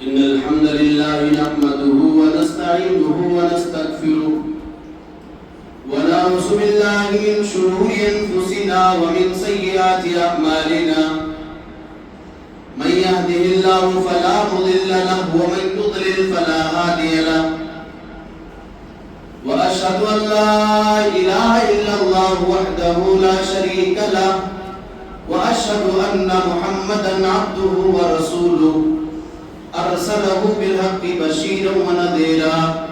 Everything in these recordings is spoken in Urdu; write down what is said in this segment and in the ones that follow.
إن الحمد لله نحمده ونستعينه ونستغفره ونعوذ بالله من شرور أنفسنا ومن سيئات أعمالنا من يهده الله فلا مضل له ومن يضلل فلا هادي له وأشهد أن لا إله إلا الله وحده لا شريك له وأشهد أن محمدًا عبده ورسوله أرسله بالحق بشيرًا ونذيرًا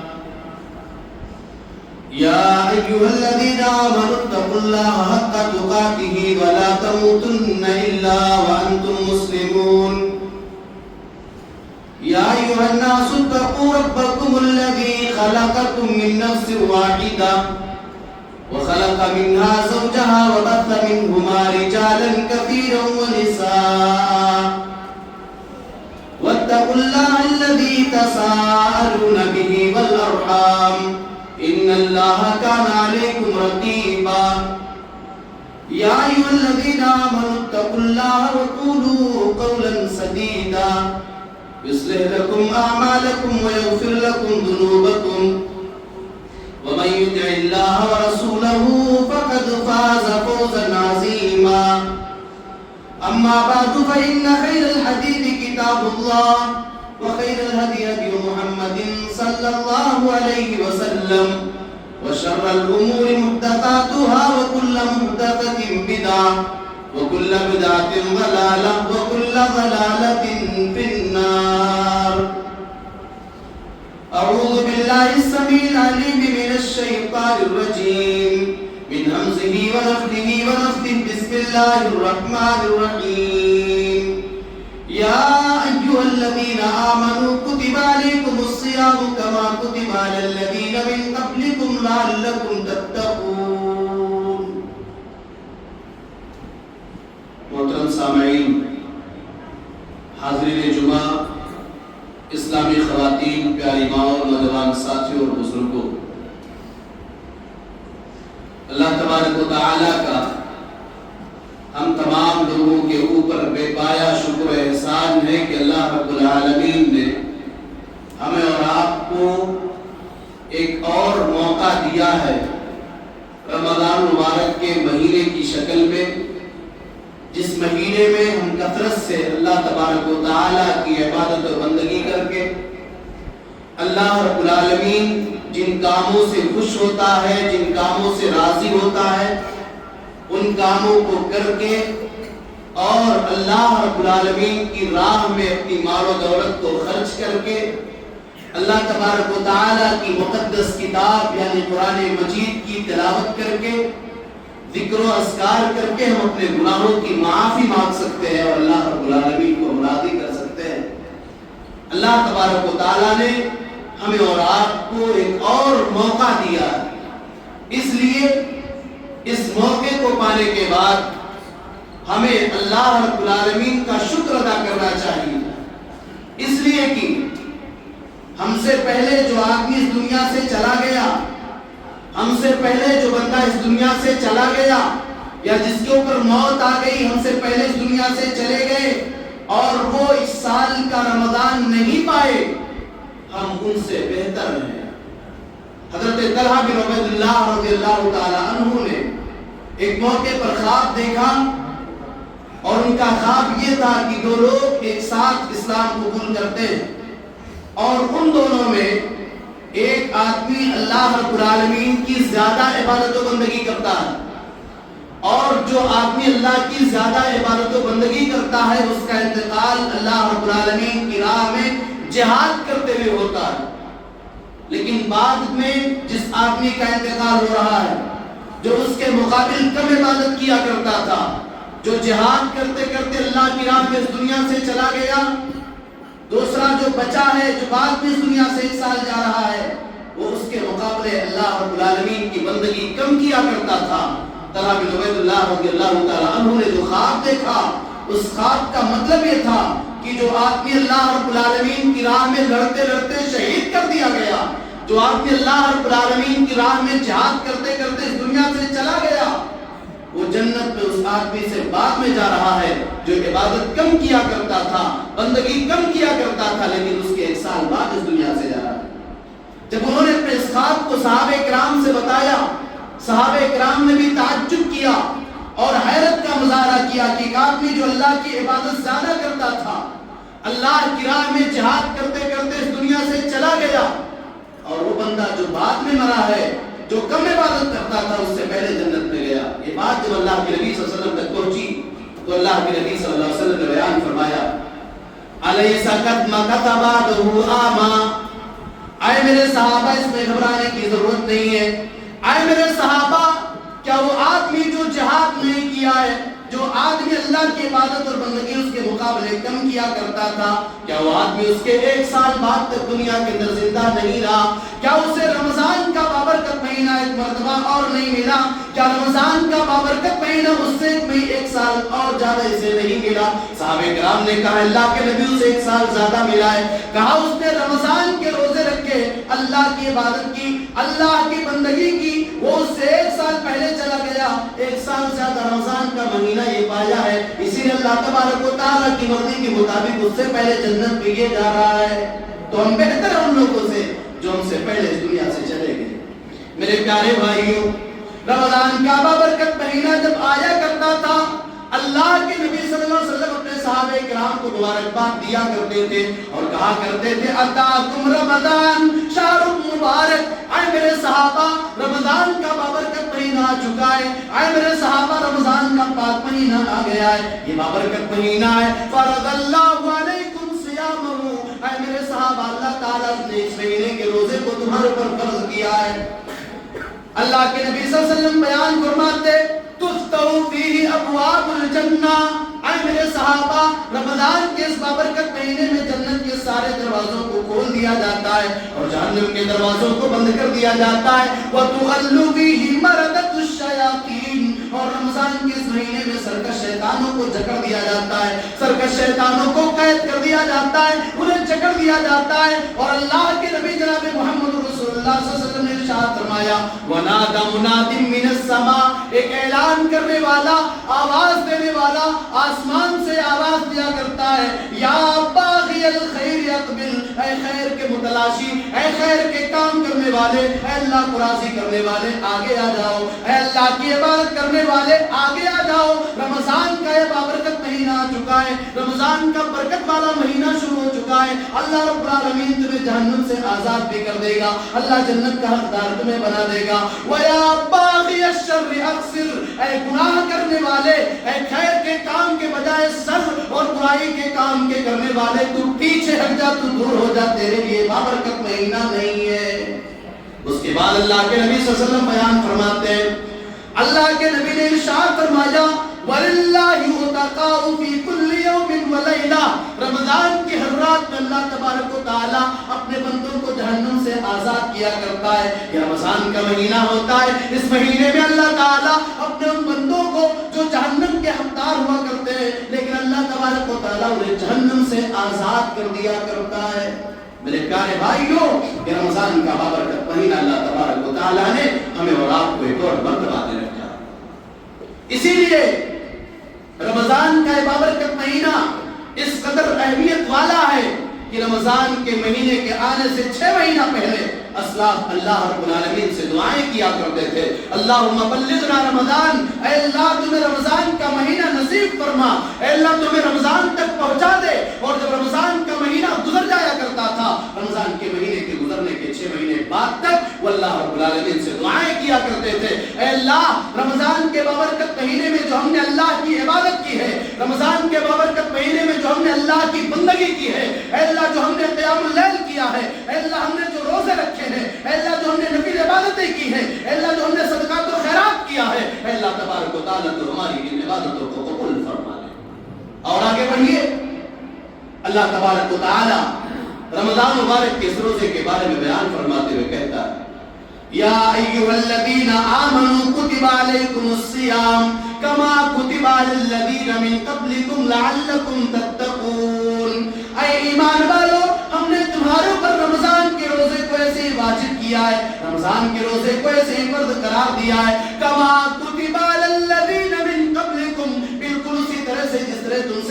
يا أيها الذين آمنوا اتقوا الله حق تقاته ولا تموتن إلا وأنتم مسلمون يا أيها الناس اتقوا ربكم الذي خلقكم من نفس واحدة وخلق منها زوجها وبث منهما رجالا كثيرا ونساء واتقوا الله الذي تساءلون به والأرحام إن الله كان عليكم رقيبا يا أيها الذين آمنوا اتقوا الله وقولوا قولا سديدا يصلح لكم أعمالكم ويغفر لكم ذنوبكم ومن يطع الله ورسوله فقد فاز فوزا عظيما أما بعد فإن خير الحديث كتاب الله وخير الهدي هدي محمد صلى الله عليه وسلم وشر الأمور محدثاتها وكل محدثة بدعة وكل بدعة ضلالة وكل ضلالة في النار أعوذ بالله السميع العليم من الشيطان الرجيم من همزه ونفخه ونفثه بسم الله الرحمن الرحيم يا أيها الذين آمنوا كتب عليكم الصيام كما كتب على الذين من قبلكم لعلكم تتقون محترم سامعین، حاضرین جمعہ، اسلامی خواتین، پیاری ماں اور نوجوان ساتھیوں اور بزرگوں، اللہ تبارک و تعالیٰ کا ہم تمام لوگوں کے اوپر بے پایا شکر و احسان ہے کہ اللہ رب العالمین نے ہمیں اور آپ کو ایک اور موقع دیا ہے رمضان مبارک کے مہینے کی شکل میں، جس مہینے میں ہم کثرت سے اللہ تبارک و تعالیٰ کی عبادت و بندگی کر کے اللہ رب العالمین جن کاموں سے خوش ہوتا ہے، جن کاموں سے راضی ہوتا ہے، ان کاموں کو کر کے اور اللہ رب العالمین کی راہ میں اپنی مال و دولت کو خرچ کر کے اللہ تبارک و تعالیٰ کی مقدس کتاب یعنی قرآن مجید کی تلاوت کر کے ذکر و اذکار کر کے ہم اپنے گناہوں کی معافی مانگ سکتے ہیں اور اللہ رب العالمین کو راضی کر سکتے ہیں۔ اللہ تبارک و تعالیٰ نے ہمیں اور آپ کو ایک اور موقع دیا ہے، اس لیے اس موقع کو پانے کے بعد ہمیں اللہ رب العالمین کا شکر ادا کرنا چاہیے، اس لیے کہ ہم سے پہلے جو آدمی اس دنیا سے چلا گیا، ہم سے پہلے جو بندہ اس دنیا سے چلا گیا یا جس کے اوپر موت آ گئی، ہم سے پہلے اس دنیا سے چلے گئے اور وہ اس سال کا رمضان نہیں پائے، ہم ان سے بہتر ہیں۔ حضرت طلحہ بن عبید اللہ رضی اللہ تعالی عنہ نے ایک موقع پر خواب دیکھا اور ان کا خواب یہ تھا کہ دو لوگ ایک ساتھ اسلام قبول کرتے ہیں اور ان دونوں میں ایک آدمی اللہ رب العالمین کی زیادہ عبادت و بندگی کرتا ہے اور جو آدمی اللہ کی زیادہ عبادت و بندگی کرتا ہے اس کا انتقال اللہ رب العالمین کی راہ میں جہاد کرتے ہوئے ہوتا ہے، لیکن بعد میں جس آدمی کا انتقال ہو رہا ہے جو اس کے مقابل کم عبادت کیا کرتا تھا، جو جہاد کرتے کرتے اللہ کی راہ میں اس دنیا سے چلا گیا، دوسرا جو بچا ہے جو بعد میں اس دنیا سے 1 سال جا رہا ہے، وہ اس کے مقابلے اللہ رب العالمین کی بندگی کم کیا کرتا تھا۔ طلحہ بن عبید اللہ رضی اللہ تعالی عنہ نے جو خواب دیکھا، اس خواب کا مطلب یہ تھا کہ جو آدمی اللہ رب العالمین کی راہ میں لڑتے لڑتے شہید کر دیا گیا، جو آدمی اللہ رب العالمین کی راہ میں جہاد کرتے کرتے اس دنیا سے چلا گیا، وہ جنت میں اس آدمی سے بعد میں جا رہا ہے جو عبادت کم کیا کرتا تھا، بندگی کم کیا کرتا تھا، لیکن اس کے 1 سال بعد اس دنیا سے جا رہا ہے۔ جب انہوں نے اپنے اس خواب کو صحابہ کرام سے بتایا، صحابہ کرام نے بھی تعجب کیا اور حیرت کا مظاہرہ کیا کہ ایک آدمی جو اللہ کی عبادت زیادہ کرتا تھا، اللہ کی راہ میں جہاد کرتے کرتے اس دنیا سے چلا گیا، اور وہ بندہ جو بعد میں مرا ہے، جو کم عبادت کرتا تھا، اس سے پہلے جنت میں گیا۔ یہ بات جب اللہ کے نبی صلی اللہ علیہ وسلم تک پہنچی تو اللہ کے نبی صلی اللہ علیہ وسلم نے بیان فرمایا، علیہ قد مکث بعدہ عاما، اے میرے صحابہ اس میں گھبرانے کی ضرورت نہیں ہے۔ اے میرے صحابہ، کیا وہ آدمی جو جہاد نہیں کیا ہے، جو آدمی اللہ کی عبادت اور بندگی اس کے مقابلے کم کیا کرتا تھا، کیا وہ آدمی اس کے 1 سال بعد تک دنیا کے اندر زندہ نہیں رہا؟ کیا اسے رمضان کا بابرکت مہینہ 1 مرتبہ اور نہیں ملا؟ کیا رمضان کا بابرکت مہینہ اس سے 1 سال اور زیادہ اسے نہیں ملا؟ صحابہ کرام نے کہا اللہ کے نبی اسے 1 سال زیادہ ملا ہے۔ کہا اس نے رمضان کے روزے رکھے، اللہ کی عبادت کی، اللہ کی بندگی کی، وہ اس سے 1 سال پہلے چلا گیا، 1 سال زیادہ رمضان کا مہینہ یہ پایا ہے، اسی لیے اللہ تبارک و تعالیٰ کی مرضی کے مطابق اس سے پہلے جنت میں یہ جا رہا ہے۔ تو ہم بہتر ہیں ان لوگوں سے جو ہم سے پہلے اس دنیا سے چلے گئے۔ میرے پیارے بھائیوں، رمضان کا بابرکت مہینہ جب آیا کرتا تھا، اللہ کے نبی صلی اللہ علیہ وسلم اپنے صحابہ کرام کو مبارکباد دیا کرتے تھے اور کہا کرتے تھے اتاکم رمضان شہر مبارک، اے میرے صحابہ رمضان کا بابرکت مہینہ آ چکا ہے، اے میرے صحابہ رمضان کا پاک مہینہ آ گیا ہے، یہ بابرکت مہینہ ہے، فرض اللہ علیکم صیامہ، اے میرے صحابہ اللہ تعالیٰ نے اس مہینے کے روزے کو تمہارے پر فرض کیا ہے۔ اللہ کے نبی صلی اللہ علیہ وسلم بیان فرماتے تفتح فیہ ابواب الجنہ، اے میرے صحابہ رمضان کے اس بابرکت مہینے میں جنت کے سارے دروازوں کو کھول دیا جاتا ہے اور جہنم کے دروازوں کو بند کر دیا جاتا ہے، وتغل فیہ مردۃ الشیاطین، اور رمضان کے اس مہینے میں سرکش شیطانوں کو جکڑ دیا جاتا ہے، سرکش شیطانوں کو قید کر دیا جاتا ہے، انہیں جکڑ دیا جاتا ہے، اور اللہ کے نبی جناب محمد رسول اللہ صلی اللہ علیہ وسلم نے ارشاد فرمایا ونادى مناد من السماء، ایک اعلان کرنے والا، آواز دینے والا آسمان سے آواز دیا کرتا ہے، یا باغی الخیر اقبل، اے خیر کے متلاشی، اے خیر کے کام کرنے والے، اے اللہ کو راضی کرنے والے آگے آ جاؤ، اے اللہ کی عبادت کرنے والے آگے آ جاؤ، رمضان کا یہ بابرکت مہینہ آ چکا ہے، رمضان کا برکت والا مہینہ شروع ہو چکا ہے، اللہ رب العالمین تمہیں جہنم سے آزاد بھی کر دے گا، اللہ جنت کا حقدار تمہیں بنا دے گا، وَيَا بَاغِيَ الشَّرِّ أَقْصِرْ، اے گناہ کرنے والے، اے خیر کے کام کے بجائے شر اور برائی کے کام کے کرنے والے، تو پیچھے ہٹ جا، تو دور ہو جا، تیرے لیے بابرکت مہینہ نہیں ہے۔ اس کے بعد اللہ کے نبی صلی اللہ علیہ وسلم بیان فرماتے ہیں، اللہ کے نبی نے ارشاد فرمایا وَلِلَّهِ عُتَقَاءُ فِي كُلِّ يَوْمٍ وَلَيْلَةٍ، رمضان کی ہر رات میں اللہ تبارک و تعالی اپنے بندوں کو جہنم سے آزاد کیا کرتا ہے۔ یہ رمضان کا مہینہ ہوتا ہے، اس مہینے میں اللہ تعالی اپنے ان بندوں کو جو جہنم کے حقدار ہوا کرتے ہیں، لیکن اللہ تبارک و تعالی انہیں جہنم سے آزاد کر دیا کرتا ہے۔ میرے پیارے بھائیوں، یہ رمضان کا بابرکت مہینہ اللہ تبارک و تعالی نے ہمیں اور آپ کو ایک اور مرتبہ دے رکھا۔ اسی لیے رمضان کا بابرکت مہینہ اس قدر اہمیت والا ہے کہ رمضان کے مہینے کے آنے سے 6 مہینہ پہلے اسلاف اللہ رب العالمین سے دعائیں کیا کرتے تھے، اللہم بلغنا رمضان، اے اللہ تمہیں رمضان کا مہینہ نصیب فرما، اے اللہ تمہیں رمضان تک پہنچا دے۔ اور جب رمضان کا مہینہ گزر جایا کرتا تھا، رمضان کے مہینے کے گزرنے کے 6 مہینے بعد تک وہ اللہ رب العالمین سے دعائیں کیا کرتے تھے، اے اللہ رمضان کے بابرکت مہینے میں جو ہم نے اللہ کی عبادت کی ہے، رمضان کے بابرکت مہینے میں جو ہم نے اللہ کی بندگی کی ہے، اے اللہ جو ہم نے قیام اللیل کیا ہے، اے اللہ ہم نے جو روزے رکھے ہیں، اے اللہ جو ہم نے نفل عبادتیں کی ہیں، اے اللہ جو ہم نے صدقات و خیرات کیا ہے، اے اللہ تبارک و تعالیٰ تو ہماری ان عبادتوں کو قبول فرما لے۔ اور آگے بڑھیے، اللہ تبارک و تعالیٰ رمضان مبارک کے اس روزے کے بارے میں بیان فرماتے ہوئے کہتا ہے یا ایھا الذین آمنوا کتب علیکم الصیام کما کتب علی الذین من قبلکم لعلکم تتقون، اے ایمان والو ہم نے تمہارے اوپر رمضان کے روزے کو ایسے واجب کیا ہے، رمضان کے روزے کو ایسے فرض قرار دیا ہے، کما کتب علی الذین من قبلکم، بالکل اسی طرح سے جس طرح تم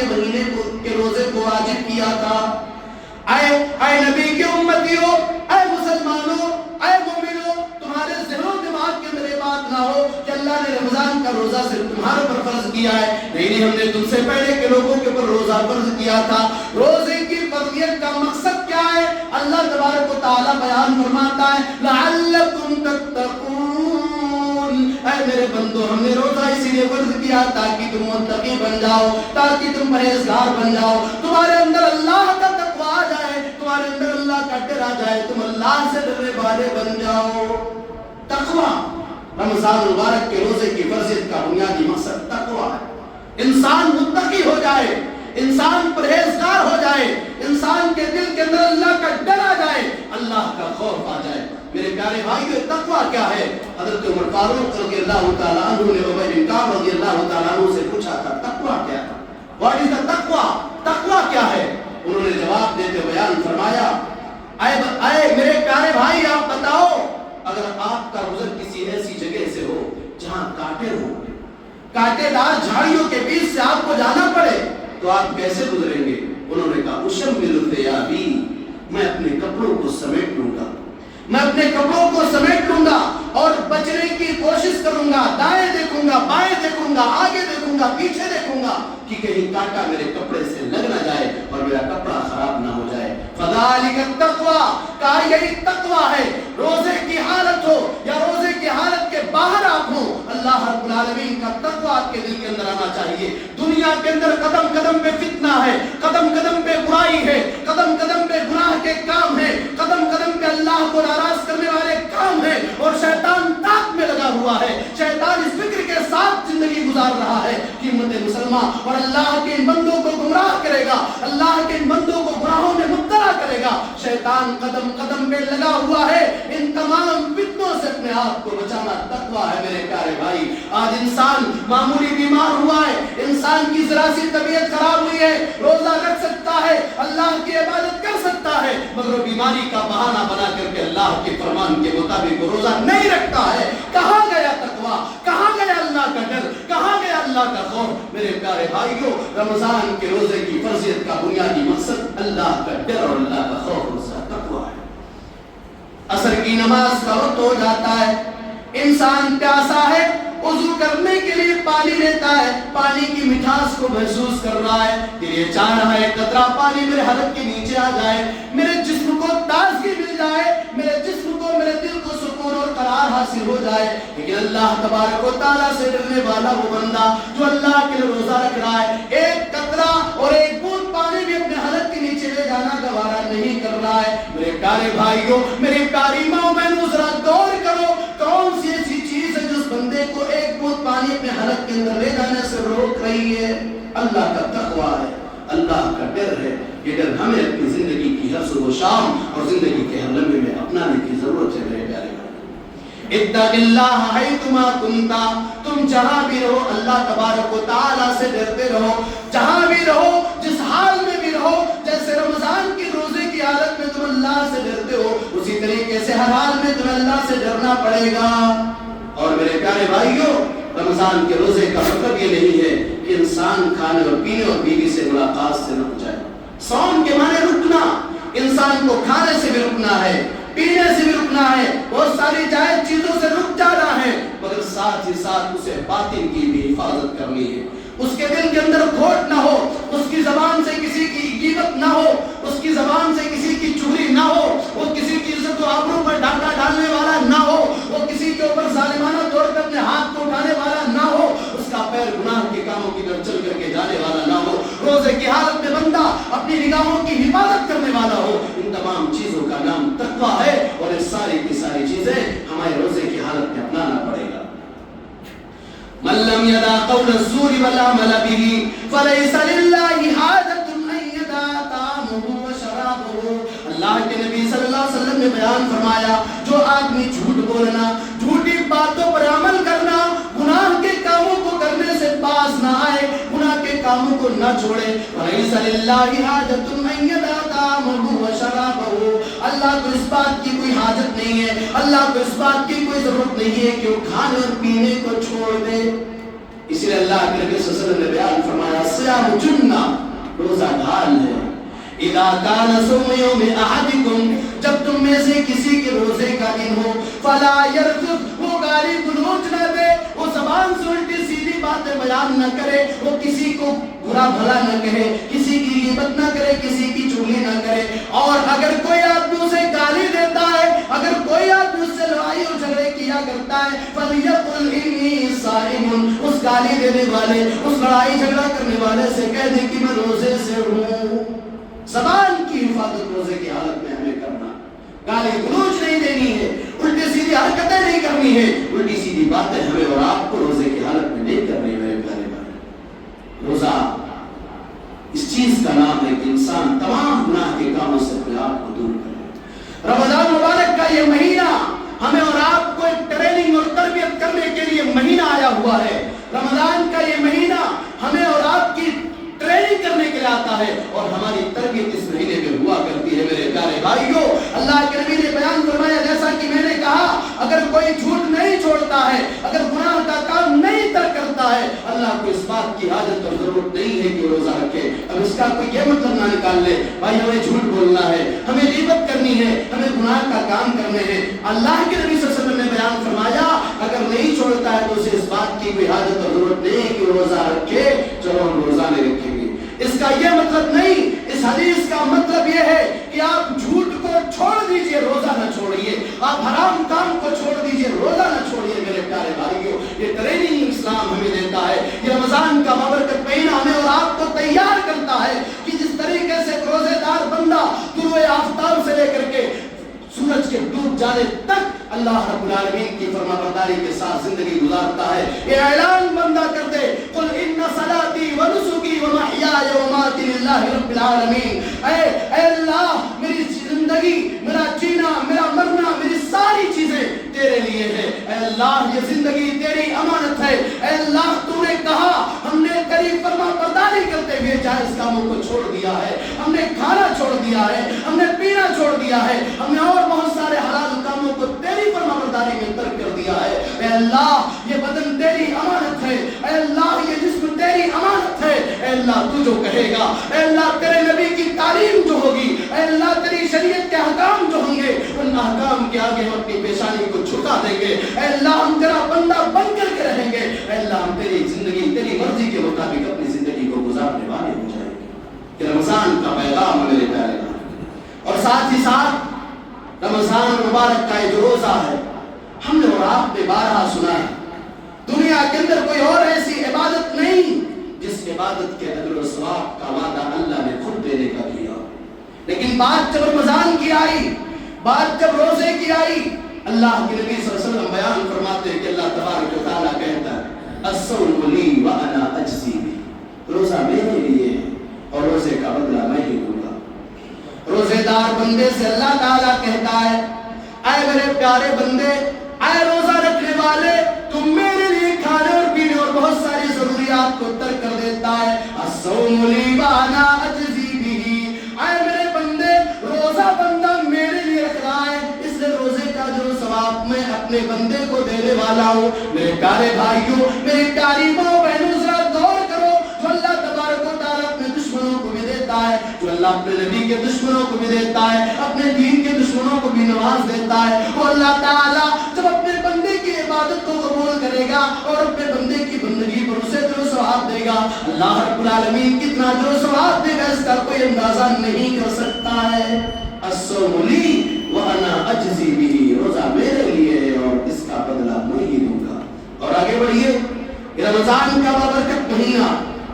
کے مہینے کے روزے کو واجب کیا تھا۔ اے نبی کے امتیوں، اے مسلمانوں، اے مومنوں، تمہارے ذہن و دماغ کے اندر یہ بات نہ ہو کہ اللہ نے رمضان کا روزہ صرف تمہارے پر فرض کیا ہے۔ نہیں، ہم نے تم سے پہلے کے لوگوں کے اوپر روزہ فرض کیا تھا۔ روزے کی فرضیت کا مقصد کیا ہے؟ اللہ تبارک و تعالی بیان فرماتا ہے لعلکم تتقون، اے میرے بندو ہم نے روزہ اسی لیے فرض کیا تاکہ تم متقی بن جاؤ، تاکہ تم پرہیزگار بن جاؤ، تمہارے اندر اللہ کا تقویٰ آ جائے، تمہارے اندر اللہ کا ڈر آ جائے، تم اللہ سے ڈرنے والے بن جاؤ۔ تقویٰ، رمضان المبارک کے روزے کی فرضیت کا بنیادی مقصد تقویٰ ہے۔ انسان متقی ہو جائے، انسان پرہیزگار ہو جائے، انسان کے دل کے اندر اللہ کا ڈر آ جائے، اللہ کا خوف آ جائے۔ میرے پیارے بھائیو، تقویٰ کیا ہے؟ حضرت عمر فاروق رضی اللہ تعالیٰ عنہ نے ابی بن کعب رضی اللہ تعالیٰ عنہ سے پوچھا تھا تقویٰ کیا ہے؟ واٹ از دا تقویٰ؟ تقویٰ کیا ہے؟ انہوں نے جواب دیتے بیان فرمایا اے میرے پیارے بھائی، آپ بتاؤ، اگر آپ کا گزر کسی ایسی جگہ سے ہو جہاں کانٹے ہو، کانٹے دار جھاڑیوں کے بیچ سے آپ کو جانا پڑے تو آپ کیسے گزریں گے؟ انہوں نے کہا اشمل ثیابی، میں اپنے کپڑوں کو سمیٹ لوں گا، میں اپنے کپڑوں کو سمیٹ لوں گا اور بچنے کی کوشش کروں گا، دائیں دیکھوں گا، بائیں دیکھوں گا، آگے دیکھوں گا، پیچھے دیکھوں گا کہ کہیں کانٹا میرے کپڑے سے لگ نہ جائے اور میرا کپڑا خراب نہ ہو جائے۔ فذالک التقویٰ، کہا یہی تقویٰ ہے۔ روزے کی حالت ہو یا روزے کی حالت کے باہر آپ ہو، اللہ رب العالمین کا تقویٰ آپ کے دل کے اندر آنا چاہیے۔ دنیا کے اندر قدم قدم پہ فتنہ ہے، قدم قدم پہ برائی ہے، قدم قدم پہ گناہ کے کام ہے، قدم قدم پہ اللہ کو ناراض کرنے والے کام ہیں، اور شیطان طاق میں لگا ہوا ہے۔ شیطان اس فکر کے ساتھ زندگی گزار رہا ہے کہ امت مسلمہ اور اللہ کے ان بندوں کو گمراہ کرے گا، اللہ کے ان بندوں کو گناہوں میں مبتلا کرے گا۔ شیطان قدم قدم پہ لگا ہوا ہے۔ ان تمام فتنوں سے اپنے آپ کو بچانا تقویٰ ہے میرے پیارے بھائی۔ آج انسان معمولی بیمار ہوا ہے، انسان کی ذرا سی طبیعت خراب ہوئی ہے، روزہ رکھ سکتا ہے، اللہ کی عبادت کر سکتا ہے، مگر وہ بیماری کا بہانہ بنا کر کے اللہ کے فرمان کے مطابق روزہ نہیں رکھتا ہے۔ کہاں گیا تقویٰ؟ کہاں گیا اللہ کا ڈر؟ کہاں گیا اللہ کا خوف؟ میرے پیارے بھائیوں، رمضان کے روزے کی فرضیت کا بنیادی مقصد اللہ کا ڈر اور اللہ کا خوف، اس کا تقویٰ ہے۔ عصر کی نماز کا وقت ہو جاتا ہے، انسان پیاسا ہے، وضو کرنے کے لیے پانی لیتا ہے، پانی کی مٹھاس کو محسوس کر رہا ہے، پھر یہ چاہ رہا ہے قطرہ پانی میرے حلق کے نیچے آ جائے، میرے جسم کو تازگی مل جائے، میرے جسم کو، میرے دل کو سکون اور قرار حاصل ہو جائے۔ لیکن اللہ تبارک و تعالیٰ سے ڈرنے والا وہ بندہ جو اللہ کے لیے روزہ رکھ رہا ہے، ایک قطرہ اور ایک بوند پانی بھی اپنے حلق کے نیچے لے جانا گوارا نہیں کر رہا ہے۔ میرے پیارے بھائیوں، میری پیاری ماں بہنوں، ذرا غور کرو، کون سی ایسی چیز ہے جس بندے کو ایک بوند پانی اپنے حلق کے اندر لے جانے سے روک رہی ہے؟ اللہ کا تقویٰ ہے، اللہ کا ڈر ہے۔ یہ ڈر ہمیں اپنی زندگی کی ہر صبح و شام اور زندگی کے ہر لمحے میں اپنانے کی ضرورت ہے میرے پیارے بھائی۔ اتق اللہ حیثما کنت، تم جہاں بھی رہو اللہ تبارک و تعالیٰ سے ڈرتے رہو، جہاں بھی رہو، جس حال میں بھی رہو۔ جیسے رمضان کی روزے کی حالت میں تم اللہ سے ڈرتے ہو، اسی طریقے سے ہر حال میں تمہیں اللہ سے ڈرنا پڑے گا۔ اور میرے پیارے بھائیوں، رمضان کے روزے کا مطلب یہ نہیں ہے کہ انسان کھانے اور پینے اور بیوی سے ملاقات سے رک جائے۔ صوم کے معنی رکنا، انسان کو کھانے سے بھی رکنا ہے، پینے سے بھی رکنا ہے، بہت ساری جائز چیزوں سے رک جانا ہے، مگر ساتھ ہی ساتھ اسے باطن کی بھی حفاظت کرنی ہے۔ اس کے دل کے اندر کھوٹ نہ ہو، اس کی زبان سے کسی کی غیبت نہ ہو، اس کی زبان سے کسی کی چغلی نہ ہو، وہ کسی کی عزت و آبرو پر ڈاکہ ڈالنے والا نہ ہو، وہ کسی کے اوپر ظالمانہ طور پر اپنے ہاتھ کو اٹھانے والا نہ ہو، اس کا پیر گناہ کے کاموں کی طرف چل کر کے جانے والا نہ ہو، روزے کی حالت میں بندہ اپنی نگاہوں کی حفاظت کرنے والا ہو۔ ان تمام چیزوں کا نام تقویٰ ہے، اور یہ ساری کی ساری چیزیں ہمارے روزے کی حالت میں اپنانا پڑے گا۔ من لم يدع قول الزور والعمل به فليس لله حاجة أن يدع طعامه وشرابه۔ اللہ کے نبی صلی اللہ علیہ وسلم نے بیان فرمایا، جو آدمی جھوٹ بولنا، جھوٹی باتوں پر عمل کرنا، گناہ کے کاموں کو کرنے سے باز نہ آئے، گناہ کے کاموں کو نہ چھوڑے، فليس لله حاجة أن يدع طعامه وشرابه، اللہ کو اس بات کی کوئی حاجت نہیں ہے، اللہ کو اس بات کی کوئی ضرورت نہیں ہے کہ وہ کھانے اور پینے کو چھوڑ دے۔ اس لیے اللہ کے نبی صلی اللہ علیہ وسلم نے بیان فرمایا صیام جنہ، روزہ ڈھال ہے. اذا كان صوم يوم احدكم، جب تم میں سے کسی کے روزے کا دن ہو، فلا يرفث، وہ گالی گلوچ نہ دے، وہ زبان سے الٹی سیدھی باتیں بیان نہ کرے، وہ کسی کو برا بھلا نہ کہے، کسی کی غیبت نہ کرے، کسی کی چغلی نہ کرے. اور اگر کوئی آدمی اسے گالی دیتا ہے، اگر کوئی آدمی اس سے لڑائی اور جھگڑے کیا کرتا ہے، فَلْيَقُلْ إِنِّي صَائِمٌ، اس گالی دینے والے، اس لڑائی جھگڑا کرنے والے سے کہہ دے کہ میں روزے سے ہوں. زبان کی حفاظت روزے کی حالت میں ہمیں کرنا، گالی گلوچ نہیں دینی ہے، الٹی سیدھی حرکتیں نہیں کرنی ہے، الٹی سیدھی باتیں ہمیں اور آپ کو روزے کی حالت میں نہیں کرنی. میرے پیارے بھائی، روزہ اس چیز کا نام ہے کہ انسان تمام گناہ کے کاموں سے اپنے آپ کو دور کرے. رمضان مبارک کا یہ مہینہ ہمیں اور آپ کو ایک ٹریننگ اور تربیت کرنے کے لیے مہینہ آیا ہوا ہے. رمضان کا یہ مہینہ ہمیں اور آپ کی ٹریننگ کرنے کے لیے آتا ہے اور ہماری تربیت اس مہینے میں ہوا کرتی ہے. میرے پیارے بھائیوں، اللہ کے نبی نے بیان فرمایا، جیسا کہ میں نے کہا، اگر کوئی جھوٹ نہیں چھوڑتا ہے، اگر گناہ کا کام نہیں ترک کرتا ہے، اللہ کو اس بات کی حاجت اور ضرورت نہیں ہے کہ روزہ رکھے. اب اس کا کوئی یہ مطلب نہ نکال لے بھائی ہمیں جھوٹ بولنا ہے، ہمیں غیبت کرنی ہے، ہمیں گناہ کا کام کرنے ہیں. اللہ کے نبی صلی اللہ علیہ وسلم نے بیان فرمایا اگر نہیں چھوڑتا ہے تو اسے اس بات کی کوئی حاجت اور ضرورت نہیں ہے کہ روزہ رکھے. چلو ہم روزہ نہیں رکھیں گے. اس کا یہ مطلب نہیں، اس حدیث کا مطلب یہ ہے کہ آپ جھوٹ کو چھوڑ دیجئے، روزہ نہ چھوڑیے. آپ حرام کام کو چھوڑ دیجئے، روزہ نہ چھوڑیے. میرے پیارے بھائیوں، یہ ٹریننگ اسلام ہمیں دیتا ہے. یہ رمضان کا بابرکت مہینہ ہمیں اور آپ کو تیار کرتا ہے کہ جس طریقے سے روزے دار بندہ طلوع آفتاب سے لے کر کے سورج کے ڈوب جانے تک اللہ رب العالمین کی فرما برداری کے ساتھ زندگی گزارتا ہے. یہ اعلان بندہ کر دے، قل ان صلاتی و نسکی و محیای و مماتی للہ رب العالمین. اے اللہ، میری زندگی، میرا جینا، میرا مرنا، میری ساری چیزیں تیرے لیے ہے. اے اللہ، یہ زندگی تیری امانت ہے. اے اللہ، تو نے کہا، ہم نے تیری فرما برداری کرتے ہوئے جائز کاموں کو چھوڑ دیا ہے، ہم نے کھانا چھوڑ دیا ہے، ہم نے پینا چھوڑ دیا ہے، ہم نے اور بہت سارے حلال کاموں کو تیری فرما برداری میں ترک کر دیا ہے. اے اللہ، یہ بدن تیری امانت ہے. اے اللہ، یہ جسم تیری امانت ہے. اے اللہ، تو جو کہے گا، اے اللہ، تیرے نبی کی تعلیم جو ہوگی، اے اللہ، تیری شریعت کے احکام جو ہوں گے، ان احکام کے آگے ہم اپنی پیشانی کو جھکا دیں گے. اے اللہ، ہم تیرا بندہ بن کر کے رہیں گے. اے اللہ، ہم تیری زندگی، تیری مرضی کے مطابق اپنی زندگی کو گزارنے والے ہو جائیں گے. کہ رمضان کا پیغام میرے پیارے اور ساتھ ہی ساتھ رمضان مبارک کا جو روزہ ہے، ہم نے اور آپ نے بارہا سنا ہے، دنیا کے اندر کوئی اور ایسی عبادت نہیں جس عبادت کے اجر و ثواب کا وعدہ اللہ نے خود دینے کا کیا. لیکن بات جب رمضان کی آئی، بات جب روزے کی آئی، اللہ کے نبی صلی اللہ علیہ وسلم بیان فرماتے ہیں کہ اللہ تبارک و تعالیٰ کہتا ہے الصوم لی وانا اجزی بہ، روزہ میرے لیے اور روزے کا بدلہ میں ہی دوں گا. روزے دار بندے سے اللہ تعالیٰ کہتا ہے اے میرے پیارے بندے، اے روزہ رکھنے والے، تم میرے لیے کھانے اور پینے اور بہت ساری ضروریات کو ترک کر دیتا ہے. الصوم لی وانا اجزی بہ، اے میرے بندے، روزہ بندہ میرے لیے رکھ رہا ہے، اس لیے روزے کا جو ثواب میں اپنے بندے کو دینے والا ہوں. میرے پیارے بھائیوں، میری پیاری ماں بہنوں، ذرا غور کرو، جو اللہ تبارک و تعالیٰ اپنے دشمنوں کو بھی دیتا ہے، جو اللہ اپنے نبی کے دشمنوں کو بھی دیتا ہے، اپنے دین کے دشمنوں کو بھی نواز دیتا ہے، وہ اللہ تعالیٰ جب اپنے بندے کی عبادت کو قبول کرے گا اور اپنے بندے کی بندگی پر اسے اجر و ثواب دے گا. اللہ رب العالمین کتنا اجر و ثواب دے گا اس کا کوئی اندازہ نہیں کر سکتا ہے. الصوم لی وانا اجزی بہ، روزہ میرے لیے ہے اور اس کا بدلہ میں ہی دوں گا. اور آگے بڑھیے، رمضان کا بابرکت مہینہ،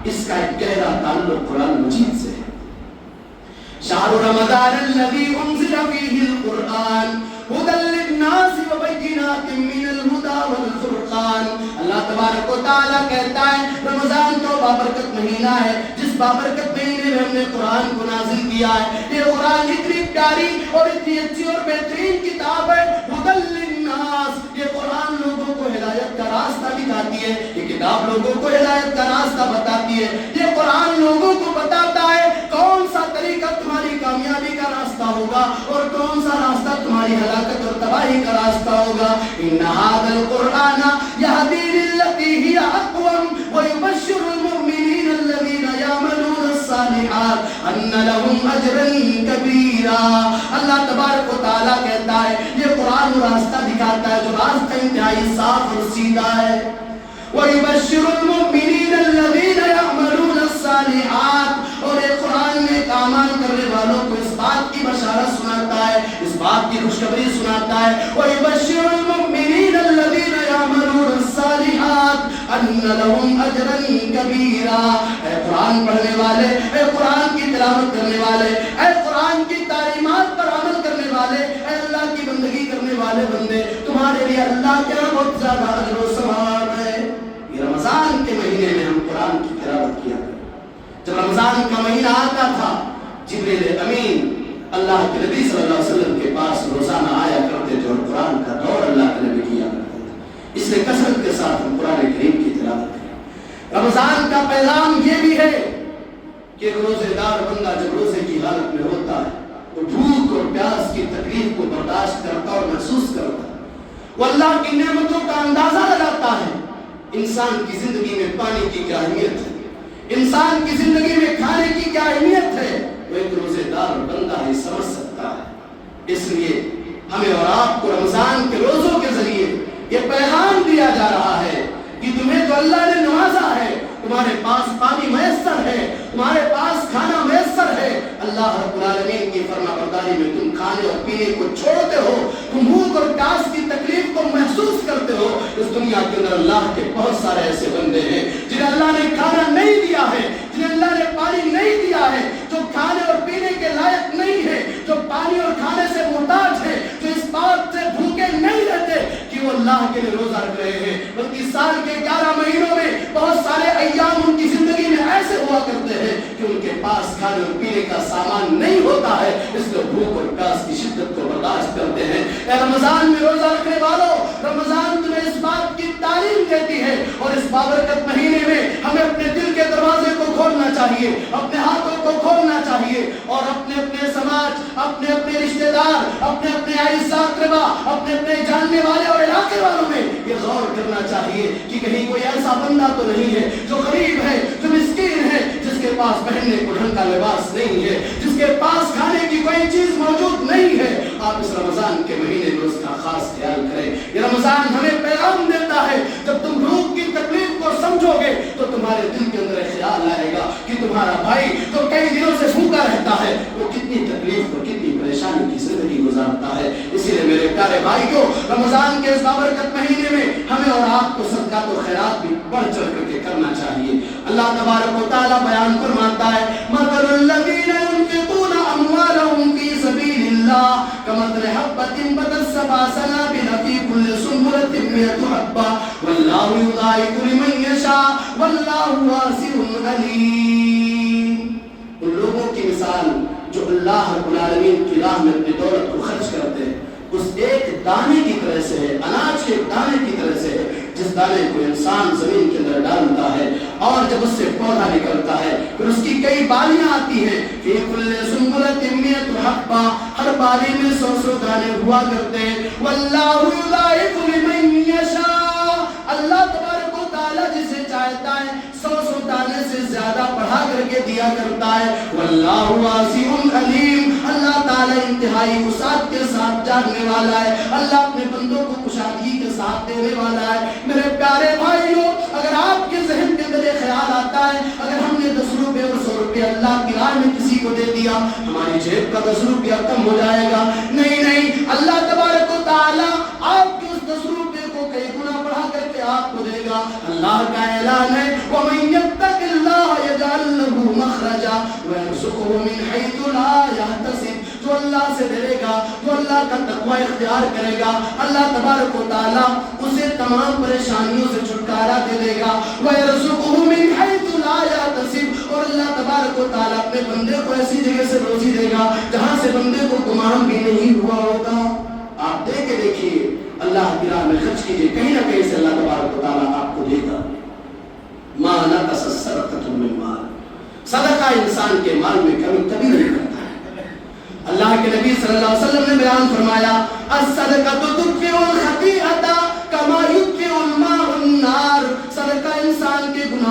اس کا ایک گہرا تعلق قرآن مجید سے ہے. شہر رمضان الذی انزل فیہ القرآن ہدی للناس وبینات من الہدی والفرقان. اللہ تبارک و تعالیٰ کہتا ہے رمضان تو بابرکت مہینہ ہے، جس بابرکت مہینے میں ہم نے قرآن کو نازل کیا ہے. یہ قرآن اتنی پیاری اور اتنی اچھی اور بہترین کتاب ہے. ہدی للناس، یہ قرآن لوگوں کو ہدایت کا راستہ دکھاتی ہے، یہ کتاب لوگوں کو ہدایت کا راستہ بتاتی ہے. یہ قرآن لوگوں کو بتاتا ہے کون سا طریقہ تمہاری کامیابی کا راستہ ہوگا اور کون سا راستہ تمہاری ہلاکت اور تباہی کا راستہ ہوگا. ان ھذا القرآن یہدی للتی ہی اقوم، وَيُبَشِّرُ الْمُؤْمِنِينَ الَّذِينَ يَعْمَلُونَ الصَّالِحَاتِ أَنَّ لَهُمْ أَجْرًا كَبِيرًا۔ اللہ تبارک و تعالیٰ کہتا ہے یہ قرآن راستہ دکھاتا ہے جو راستہ انتہائی صاف اور سیدھا ہے۔ وَيُبَشِّرُ الْمُؤْمِنِينَ الَّذِينَ يَعْمَلُونَ الصَّالِحَاتِ، اور ایک قرآن میں اعمال کرنے والوں کو اس بات کی بشارت سناتا ہے، اس بات کی خوشخبری سناتا ہے۔ وَيُبَشِّرُ الْمُؤْمِنِينَ الَّذِينَ يَعْمَلُونَ الصَّالِحَاتِ أَنَّ لَهُمْ أَجْرًا كَبِيرًا۔ اے قرآن پڑھنے والے، اے قرآن کی تلاوت کرنے والے، اے قرآن کی تعلیمات پر عمل کرنے والے، اے اللہ کی بندگی کرنے والے بندے، تمہارے لیے اللہ کے یہاں بہت زیادہ اجر و ثواب ہے۔ یہ رمضان کے مہینے میں ہم قرآن کی تلاوت کیا کریں۔ جب رمضان کا مہینہ آتا تھا جبریل امین اللہ کے نبی صلی اللہ علیہ وسلم کے پاس روزانہ آیا کرتے تھے اور قرآن کا دور اللہ کے نبی کیا کرتے تھے۔ اس لیے کثرت کے ساتھ ہم قرآن کریم کی تلاوت کریں۔ رمضان کا پیغام یہ بھی ہے کہ ایک روزے دار بندہ جب روزے کی حالت میں ہوتا ہے وہ بھوک اور پیاس کی تکلیف کو برداشت کرتا اور محسوس کرتا ہے، وہ اللہ کی نعمتوں کا اندازہ لگاتا ہے۔ انسان کی زندگی میں پانی کی کیا اہمیت ہے، انسان کی زندگی میں کھانے کی کیا اہمیت ہے، وہ ایک روزے دار بندہ ہی سمجھ سکتا ہے۔ اس لیے ہمیں اور آپ کو رمضان کے روزوں کے ذریعے یہ پیغام دیا جا رہا ہے کہ تمہیں تو اللہ نے نوازا ہے، تمہارے پاس پانی میسر ہے، تمہارے پاس کھانا میسر ہے، اللہ رب العالمین کی فرما برداری میں تم کھانے اور پینے کو چھوڑتے ہو، تم بھوک اور پیاس کی تکلیف کو محسوس کرتے ہو۔ اس دنیا کے اندر اللہ کے بہت سارے ایسے بندے ہیں جنہیں اللہ نے کھانا نہیں دیا ہے، جنہیں اللہ نے پانی نہیں دیا ہے، جو کھانے اور پینے کے لائق نہیں ہے، جو پانی اور کھانے سے محتاج ہے، جو اس بات سے بھوکے نہیں رہتے کہ وہ اللہ کے لیے روزہ رکھ رہے ہیں، بلکہ سال کے 11 مہینوں میں بہت سارے ایام ان کی زندگی میں ایسے ہوا کرتے ہیں کہ ان کے پاس کھانے اور پینے کا سامان نہیں ہوتا ہے، اس لیے بھوک اور پیاس کی شدت کو برداشت کرتے ہیں۔ اے رمضان میں روزہ رکھنے والوں، رمضان تمہیں اس بات کی تعلیم دیتی ہے، اور اس بابرکت مہینے میں ہمیں اپنے دل کے دروازے کو کھولنا چاہیے، اپنے ہاتھوں کو کھولنا چاہیے، اور اپنے اپنے سماج، اپنے اپنے رشتہ دار، اپنے اپنے اعزاء اقربا، اپنے اپنے جاننے والے اور علاقے والوں میں یہ غور کرنا چاہیے کہ کہیں کوئی ایسا بندہ تو نہیں ہے جو غریب ہے، جو مسکین ہے، جس کے پاس پہننے کو ڈھنگ کا لباس نہیں ہے، جس کے پاس کھانے کی کوئی چیز موجود نہیں ہے۔ آپ اس رمضان کے مہینے میں اس کا خاص خیال کریں۔ یہ رمضان ہمیں پیغام دیتا ہے جب تم بھوک کی تکلیف کو سمجھو گے تو تمہارے دل کے اندر خیال آئے گا کہ تمہارا بھائی جو کئی دنوں سے بھوکا رہتا ہے وہ کتنی تکلیف اور کتنی پریشانی کی زندگی گزارتا ہے۔ اسی لیے میرے پیارے بھائیوں، رمضان کے اس بابرکت مہینے میں ہمیں اور آپ کو صدقات و خیرات بھی بڑھ چڑھ کر کے کرنا چاہیے۔ اللہ تبارک و تعالیٰ بیان فرماتا ہے مثل الذین ينفقون اموالهم فی سبیل اللہ کمثل حبۃ انبتت سبع سنابل فی کل سنبلۃ مئۃ حبۃ واللہ یضاعف لمن یشاء واللہ واسع علیم۔ ان لوگوں کی مثال جو اللہ رب العالمین کی راہ میں اپنی دولت کو خرچ کرتے ہیں اس ایک دانے کی طرح سے ہے، اناج کے دانے کی طرح سے ہے، جس دانے کو انسان زمین کے اندر ڈالتا ہے اور جب اس سے پودا نکلتا ہے پھر اس کی کئی بالیاں آتی ہیں، فی کل سنبلۃ مئۃ حبۃ، ہر بالی میں 100 دانے ہوا کرتے ہیں، واللہ یضاعف لمن یشاء، اللہ تبارک و تعالیٰ جسے چاہتا ہے 100 دانے سے زیادہ بڑھا کر کے دیا کرتا ہے، واللہ واسع علیم، اللہ تعالیٰ انتہائی وسعت کے ساتھ جاننے والا ہے، اللہ اپنے بندوں کو کشادگی کے ساتھ دینے والا ہے۔ میرے پیارے بھائیوں، اگر آپ کے ذہن کے اندر یہ خیال آتا ہے اگر ہم نے 10 روپے اور 100 روپے اللہ کی راہ میں کسی کو دے دیا ہماری جیب کا 10 روپیہ کم ہو جائے گا، نہیں نہیں، اللہ تبارک و تعالیٰ آپ کے اس 10 روپے کو کئی گنا بڑھا کر کے آپ کو دے گا۔ اللہ کا اعلان ہے وَمَن يَتَّقِ اللَّهَ يَجْعَل لَّهُ مَخْرَجًا وَيَرْزُقْهُ مِنْ حَيْثُ لَا يَحْتَسِبُ، جو اللہ سے ڈرے گا، جو اللہ کا تقوی اختیار کرے گا، اللہ تبارک و تعالیٰ اسے تمام پریشانیوں سے چھٹکارا دے دے گا۔ وَيَرْزُقْهُ مِنْ حَيْثُ لَا يَحْتَسِبُ، اور اللہ تبارک و تعالیٰ اپنے بندے کو ایسی جگہ سے روزی دے گا جہاں سے بندے کو گمان بھی نہیں ہوا ہوگا۔ آپ دے کے دیکھیے، اللہ کی راہ میں خرچ کیجیے، کہیں نہ کہیں سے اللہ تبارک و تعالیٰ آپ کو دے گا۔ مَا نَقَصَ الصَّدَقَةُ مِن مَالٍ، صدقہ انسان کے مال میں کمی کبھی نہیں کرتا ہے۔ اللہ کے نبی صلی اللہ علیہ وسلم نے بیان فرمایا الصدقۃ تطفئ الخطیئۃ کما یطفئ الماء النار، صدقہ انسان کے گناہ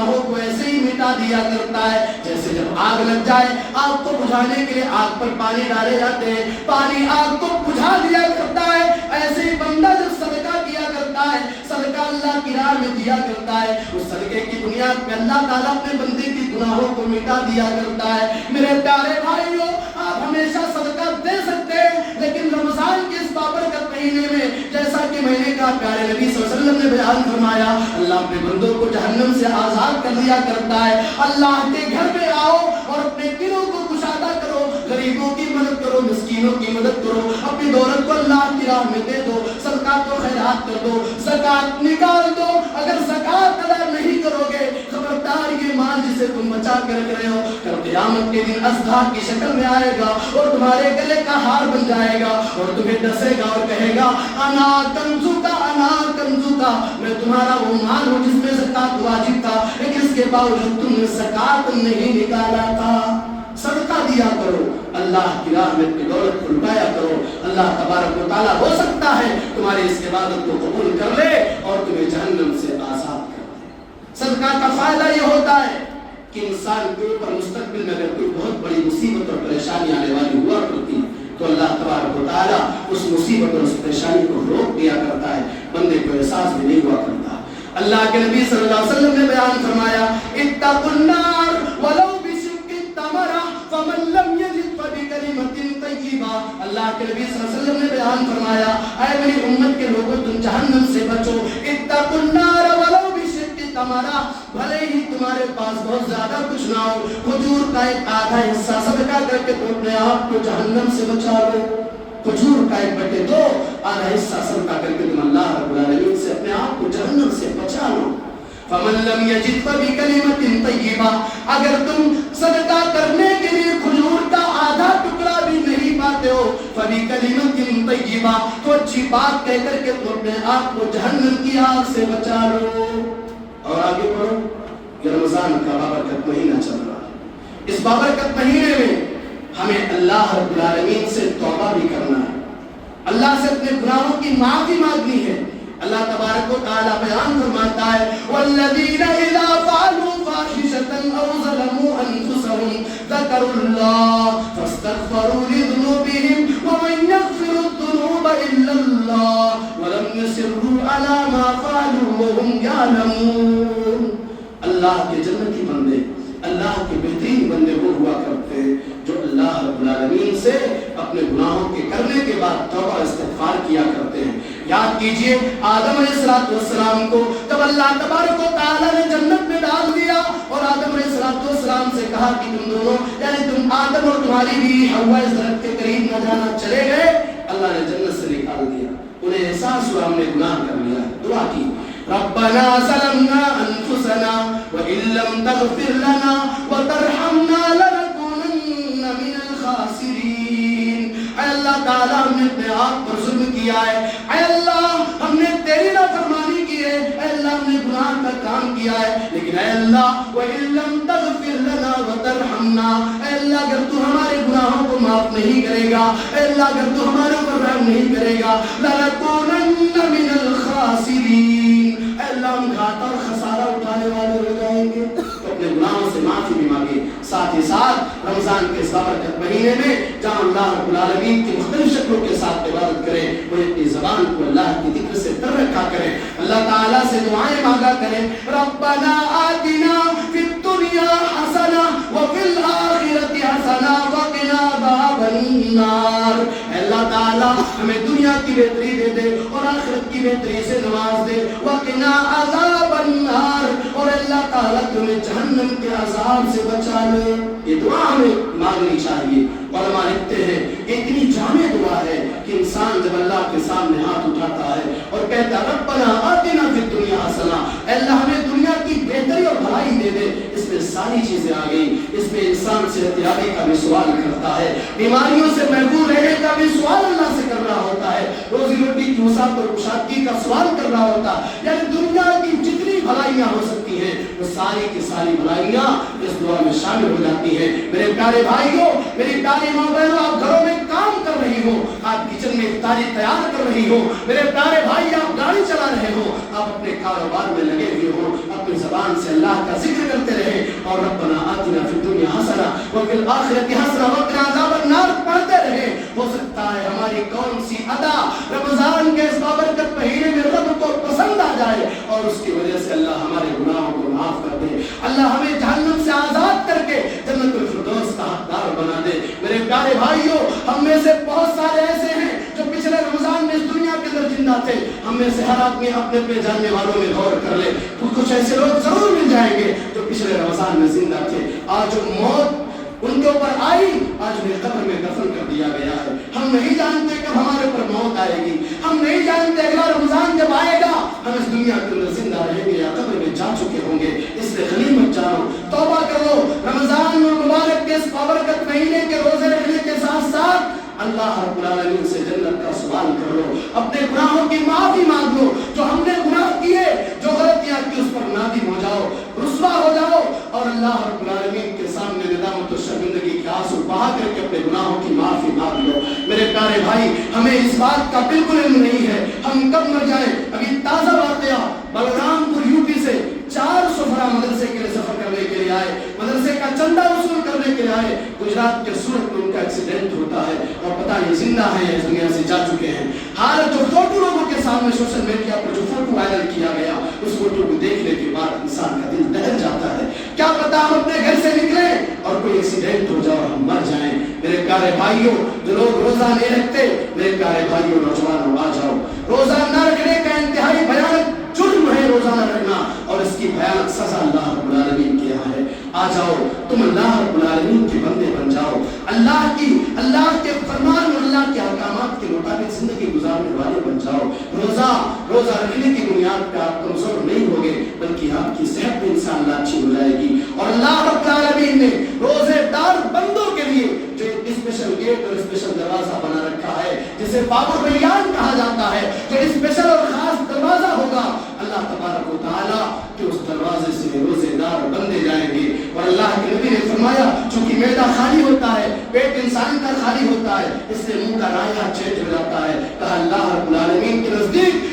دیا کرتا ہے. جیسے جب آگ لگ جائے آگ کو بجھانے کے لیے آگ پر پانی ڈالے جاتے ہیں, پانی آگ کو بجھا دیا کرتا ہے, ایسے ہی بندہ جب صدقہ کیا کرتا ہے, صدقہ اللہ کی راہ میں دیا کرتا ہے, اس صدقے کی بنیاد پہ اللہ تعالیٰ اپنے بندے کی گناہوں کو مٹا دیا کرتا ہے. میرے پیارے بھائیوں, آپ ہمیشہ صدقہ دے سکتے ہیں, لیکن رمضان کے اس بابرکت مہینے میں جیسا کہ میں نے کہا پیارے نبی صلی اللہ علیہ وسلم نے بیان فرمایا, اللہ اپنے بندوں کو جہنم سے آزاد کر دیا کرتا ہے. اللہ کے گھر میں آؤ اور اپنے دلوں کو کشادہ کرو, غریبوں کی مدد کرو, مسکینوں کی مدد کرو, اپنی دولت کو اللہ کی راہ میں دے دو, صدقات و خیرات کر دو, زکات نکال دو. اگر زکات ادا نہیں کرو گے, خبردار یہ مال جسے تم بچا کر رکھ رہے ہو کل قیامت کے دن اژدھا کی شکل میں آئے گا اور تمہارے گلے کا ہار بن جائے گا اور تمہیں ڈسے گا اور کہے گا انا کنزوکا, انا کنزوکا, میں تمہارا وہ مال ہوں جس میں زکات واجب تھا, لیکن اس کے باوجود تم نے زکات نہیں نکالا تھا. صدقہ دیا کرو, اللہ کی راہ میں اپنی دولت کو لٹایا کرو. اللہ تبارک و تعالیٰ ہو سکتا ہے تمہاری اس عبادت کو قبول کر لے اور تمہیں جہنم سے آزاد کر دے. صدقہ کا فائدہ یہ ہوتا ہے کہ انسان کے اوپر مستقبل میں اگر کوئی بہت بڑی مصیبت اور پریشانی آنے والی ہوا کرتی تو اللہ تبارک و تعالیٰ اس مصیبت اور اس پریشانی کو روک دیا کرتا ہے, بندے کو احساس بھی نہیں ہوا کرتا. اللہ کے نبی صلی اللہ علیہ وسلم نے بیان فرمایا, اتقوا النار ولو بشق تمرہ فمن لم یجد فبکلمۃ طیبہ. اللہ کے نبی صلی اللہ علیہ وسلم نے بیان فرمایا, اے میری امت کے لوگوں تم جہنم سے بچو. اتقوا النار ولو بشق تمرہ, بھلے ہی تمہارے پاس بہت زیادہ کچھ نہ ہو, کھجور کا ایک آدھا حصہ صدقہ کر کے تم اپنے آپ کو جہنم سے بچا لو. کھجور کا 1/2 آدھا حصہ صدقہ کر کے تم اللہ رب العالمین سے اپنے آپ کو جہنم سے بچا لو. فمن لم یجد فبکلمۃ طیبہ, اگر تم صدقہ کرنے کے لیے کھجور کا آدھا ٹکڑا بھی نہیں پاتے ہو, فبکلمۃ طیبہ, تو اچھی بات کہہ کر کے تم اپنے آپ کو جہنم کی آگ سے بچا لو. اور آگے پڑھو, یہ رمضان کا بابرکت مہینہ چل رہا ہے. اس بابرکت مہینے میں ہمیں اللہ رب العالمین سے توبہ بھی کرنا ہے, اللہ سے اپنے گناہوں کی معافی مانگنی ہے. اللہ تبارک و تعالیٰ بیان فرماتا ہے, والذین اذا فعلوا فاحشة او ظلموا انفسهم ذکروا اللہ فاستغفروا لذنوبهم ومن یغفر الذنوب الا اللہ ولم یصروا علی ما فعلوا وهم یعلمون. اللہ کے جنتی بندے, اللہ کے بہترین بندے وہ ہوا کرتے ہیں جو اللہ رب العالمین سے اپنے گناہوں کے کرنے کے بعد توبہ استغفار کیا کرتے ہیں. یاد کیجئے آدم علیہ السلام کو جب اللہ تبارک و تعالیٰ نے جنت میں ڈال دیا اور آدم علیہ السلام سے کہا کہ تم دونوں, یعنی تم آدم اور تمہاری بیوی حوا اس درخت کے قریب نہ جانا, چلے گئے, اللہ نے جنت سے نکال دیا. انہیں احساس ہوا ہم نے گناہ کر لیا, دعا کی, ربنا ظلمنا انفسنا وان لم تغفر لنا وترحمنا لنكونن من الخاسرین. اے اللہ تعالیٰ ہم نے اپنے آپ پر ظلم کیا ہے, اے اللہ ہم نے تیری نافرمانی کی ہے, اے اللہ ہم نے گناہ کا کام کیا ہے, لیکن اے اللہ وَإِن لَمْ تَغْفِرْ لَنَا وَتَرْحَمْنَا, اے اللہ اگر تو ہمارے گناہوں کو معاف نہیں کرے گا, اے اللہ اگر تو ہمارے اوپر رحم نہیں کرے گا, لَنَكُونَنَّ مِنَ الْخَاسِرِينَ, اے اللہ ہم گھاٹا اور خسارہ اٹھانے والے ہو جائیں گے. تو اپنے گناہوں سے معافی بھی مانگے. ساتھ ہی ساتھ رمضان کے اس بابرکت مہینے میں جہاں اللہ رب العالمین کی مختلف شکلوں کے ساتھ عبادت کریں, وہ اپنی زبان کو اللہ کی ذکر سے تر رکھا کریں, اللہ تعالیٰ سے دعائیں مانگا کریں. ربنا آتنا فی الدنیا حسنہ وفی الآخرۃ حسنہ وقنا عذاب النار. اللہ تعالیٰ ہمیں دنیا کی بہتری دے دے اور آخرت کی بہتری سے نواز دے. وقنا عذاب النار, اور اللہ تعالیٰ تمہیں جہنم کے عذاب سے بچا لے. یہ دعا ہمیں مانگنی چاہیے. علماء لکھتے ہیں اتنی جامع دعا ہے کہ انسان جب اللہ کے سامنے ہاتھ اٹھاتا ہے اور کہتا ربنا آتنا فی الدنیا حسنہ, اے اللہ ہمیں دنیا کی بہتری اور بھلائی دے دے, اس میں ساری چیزیں آ گئی. اس میں انسان صحتیابی کا بھی سوال کرتا ہے, بیماریوں سے محفوظ رہنے کا بھی سوال اللہ سے کر رہا ہوتا ہے, روزی روٹی کی وسعت اور کشادگی کا سوال کر رہا ہوتا ہے. یعنی دنیا کی جتنی بھلائیاں ہو سکتی ہیں وہ ساری کی ساری بھلائیاں اس دعا میں شامل ہو جاتی ہیں. میرے پیارے بھائیوں, میری پیاری ماں بہنوں, آپ گھروں میں کام کر رہی ہو, آپ کچن میں افطاری تیار کر رہی ہو، میرے پیارے بھائی آپ گاڑی چلا رہے ہو، آپ اپنے کاروبار میں لگے ہوئے ہو، اپنی زبان سے اللہ کا ذکر کرتے رہے اور ربنا آتنا فی الدنیا حسنہ وفی الآخرۃ حسنہ وقنا عذاب النار پڑھتے رہے۔ ہو سکتا ہے ہماری کون سی ادا رمضان کے اس بابرکت مہینے میں رب کو پسند آ جائے اور اس کی وجہ سے اللہ ہمارے گناہوں کو معاف کر دے، اللہ ہمیں جہنم سے آزاد کر کے جنت الفردوس کا حقدار بنا دے۔ میرے پیارے بھائیوں، ہم میں سے بہت سارے ایسے ہیں جو پچھلے رمضان میں اس دنیا کے اندر زندہ تھے۔ ہم میں سے ہر آدمی اپنے اپنے جاننے والوں میں غور کر لے، کچھ ایسے لوگ ضرور مل جائیں گے جو پچھلے رمضان میں زندہ تھے، آج موت ان کے اوپر آئی، آج انہیں قبر میں دفن کر دیا گیا ہے۔ ہم نہیں جانتے کب ہمارے اوپر موت آئے گی، ہم نہیں جانتے اگلا رمضان جب آئے گا ہم اس دنیا کے اندر زندہ رہیں گے یا قبر میں جا چکے ہوں گے۔ اس لیے غنیمت جانو، توبہ کرو، رمضان المبارک کے اس بابرکت مہینے کے روزے رکھنے کے ساتھ ساتھ اللہ رب العالمین سے جنت کا سوال کر لو، اپنے گناہوں کی معافی مانگ لو، جو ہم نے گناہ کیے، جو غلطیاں کی اس پر نادم ہو جاؤ، رسوا ہو جاؤ اور اللہ رب العالمین کے سامنے ندامت و شرمندگی کے آنسو بہا کر کے اپنے گناہوں کی معافی مانگ لو۔ میرے پیارے بھائی، ہمیں اس بات کا بالکل علم نہیں ہے ہم کب مر جائیں۔ ابھی تازہ واقعہ، بلرام پور یوپی سے 400 افراد مدرسے کے لیے سفر کرنے کے لیے آئے، مدرسے کا چندہ وصول کرنے کے لیے آئے، گجرات کے سورت میں ان کا ایکسیڈنٹ ہوتا ہے اور پتہ نہیں زندہ ہیں یا دنیا سے جا چکے ہیں۔ حالت جو فوٹو لوگوں کے سامنے سوشل میڈیا پر جو فوٹو وائرل کیا گیا، اس فوٹو کو دیکھنے کے بعد انسان کا دل دہل جاتا ہے۔ کیا پتا ہم اپنے گھر سے نکلیں اور کوئی ایکسیڈنٹ ہو جائے اور ہم مر جائیں۔ میرے پیارے بھائیوں، جو لوگ روزہ نہیں رکھتے، میرے پیارے بھائیوں نوجوانوں آ جاؤ، روزہ نہ رکھنے کا انتہائی بھیانک جرم ہے روزہ نہ رکھنا، اور اس کی بھیانک سزا اللہ رب العالمین کے یہاں ہے۔ آ جاؤ، تم اللہ رب العالمین کے بندے بن جاؤ، اللہ کے فرمان اور اللہ کے احکامات کے مطابق زندگی گزارنے والے بن جاؤ۔ روزہ رکھنے کی بنیاد پہ آپ کمزور نہیں ہوگے، بلکہ آپ کی صحت بھی انشاءاللہ اچھی ہو جائے گی۔ اور اللہ رب العالمین نے روزے دار بندوں کے لیے جو اسپیشل گیٹ اور اسپیشل دروازہ بنا رکھا ہے، جسے باب الریان کہا جاتا ہے، جو اسپیشل اور خاص دروازہ ہوگا، اللہ تبارک و تعالیٰ کہ اس دروازے سے روزے دار بندے جائیں گے۔ اور اللہ کے نبی نے فرمایا، چونکہ معدہ خالی ہوتا ہے، پیٹ انسان کا خالی ہوتا ہے، اس لیے منہ کا رائحہ چینج ہو جاتا ہے، کہا اللہ رب العالمین کے نزدیک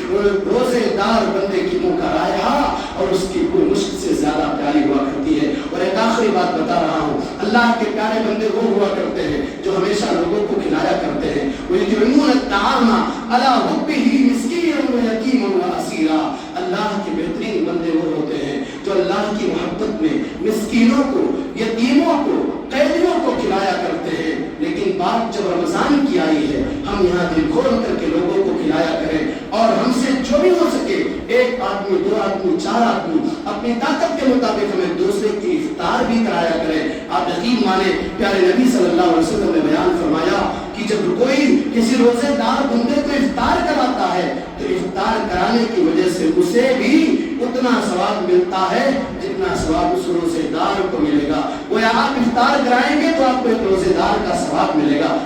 روزے دار بندے کی منہ کا رائحہ اور اس کی کوئی مشک سے زیادہ پیاری ہوا کرتی ہے۔ اور ایک آخری بات بتا رہا ہوں، اللہ کے پیارے بندے وہ ہوا کرتے ہیں جو ہمیشہ لوگوں کو کھلایا کرتے ہیں۔ وَيُطْعِمُونَ الطَّعَامَ عَلَىٰ حُبِّهِ مِسْكِينًا وَيَتِيمًا وَأَسِيرًا۔ اللہ کے بہترین بندے وہ ہوتے ہیں جو اللہ کی محبت میں مسکینوں کو، یتیموں کو، قیدیوں کو کھلایا کرتے ہیں۔ لیکن بات جب رمضان کی آئی ہے، ہم یہاں دل کھول کر کے لوگوں کو کھلایا کریں، اور ہم سے جو بھی ہو سکے، ایک آدمی، دو آدمی، چار آدمی، اپنی طاقت کے مطابق ہمیں دوسرے کی افطار بھی کرایا کریں۔ آپ یقین مانیں، پیارے نبی صلی اللہ علیہ وسلم نے بیان فرمایا کہ جب کوئی کسی روزے دار بندے کو افطار کراتا ہے تو افطار کرانے کی وجہ سے اسے بھی اتنا ثواب ملتا ہے جتنا ثواب اس روزے دار کو ملے گا۔ وہ آپ افطار کرائیں گے تو آپ کو ایک روزے دار کا ثواب ملے گا،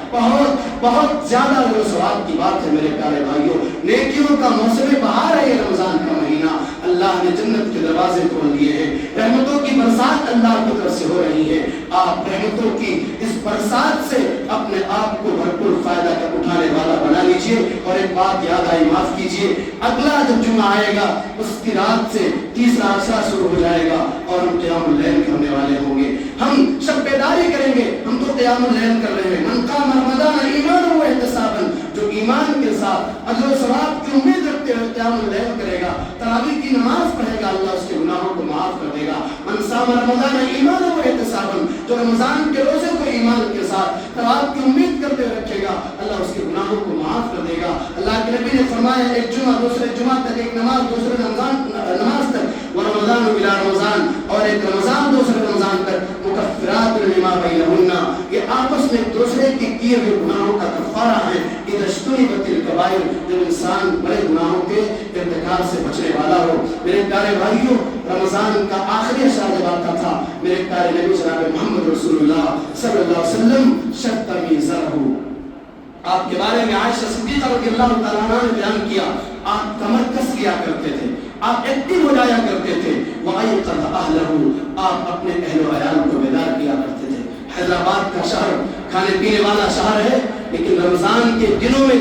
بہت زیادہ وہ ثواب کی بات ہے۔ میرے پیارے بھائیوں، نیکیوں کا موسم بہار ہے یہ رمضان کا مہینہ، اللہ نے جنت کے دروازے کھول دیے ہیں، رحمتوں کی برسات اللہ کی طرف سے ہو رہی ہے۔ آپ رحمتوں کی اس برسات سے اپنے آپ کو بھرپور فائدہ اٹھانے والا بنا لیجئے۔ اور ایک بات یاد آئی، معاف کیجئے، اگلا جب جمعہ آئے گا اس کی رات سے تیسرا عشرہ شروع ہو جائے گا اور ہم قیام اللیل کرنے والے ہوں گے، ہم شب بیداری کریں گے۔ ہم تو قیام اللیل کر رہے ہیں، من قام رمضان ایمانا و احتسابا، جو ایمان کے ساتھ اجر و ثواب کی امید رکھتے ہوئے قیام اللیل کرے گا، تراویح کی نماز پڑھے گا، اللہ اس کے گناہوں کو معاف کر دے گا۔ من صام رمضان ایمانا و احتسابا، جو رمضان کے روزے کو ایمان کے ساتھ ثواب کی امید کرتے ہوئے رکھے گا، اللہ اس کے گناہوں کو معاف کر دے گا۔ اللہ کے نبی نے فرمایا، ایک جمعہ دوسرے جمعہ تک، ایک نماز دوسرے نماز تک، وہ رمضان الى رمضان، اور ایک رمضان دوسرے رمضان تک، مکفرات لما بینہن، یہ آپس میں دوسرے کے کیے ہوئے گناہوں کا کفارہ ہے۔ اذا اجتنبت الکبائر، جب انسان بڑے گناہوں کے ارتکاب سے بچنے والا ہو۔ میرے پیارے بھائیوں، رمضان کا آخری اشارہ جب آتا تھا، میرے پیارے نبی جناب محمد رسول اللہ صلی اللہ علیہ وسلم شد میزرہ، آپ کے بارے میں عائشہ صدیقہ رضی اللہ تعالیٰ عنہ نے بیان کیا، آپ کمر کس لیا کرتے تھے، آپ ایکٹیو ہو جایا کرتے تھے، وَأَيْقَظَ أَهْلَهُ، آپ اپنے اہل و عیال کو بیدار کیا کرتے تھے۔ حیدرآباد کا شہر کھانے پینے والا شہر ہے، لیکن رمضان کے دنوں میں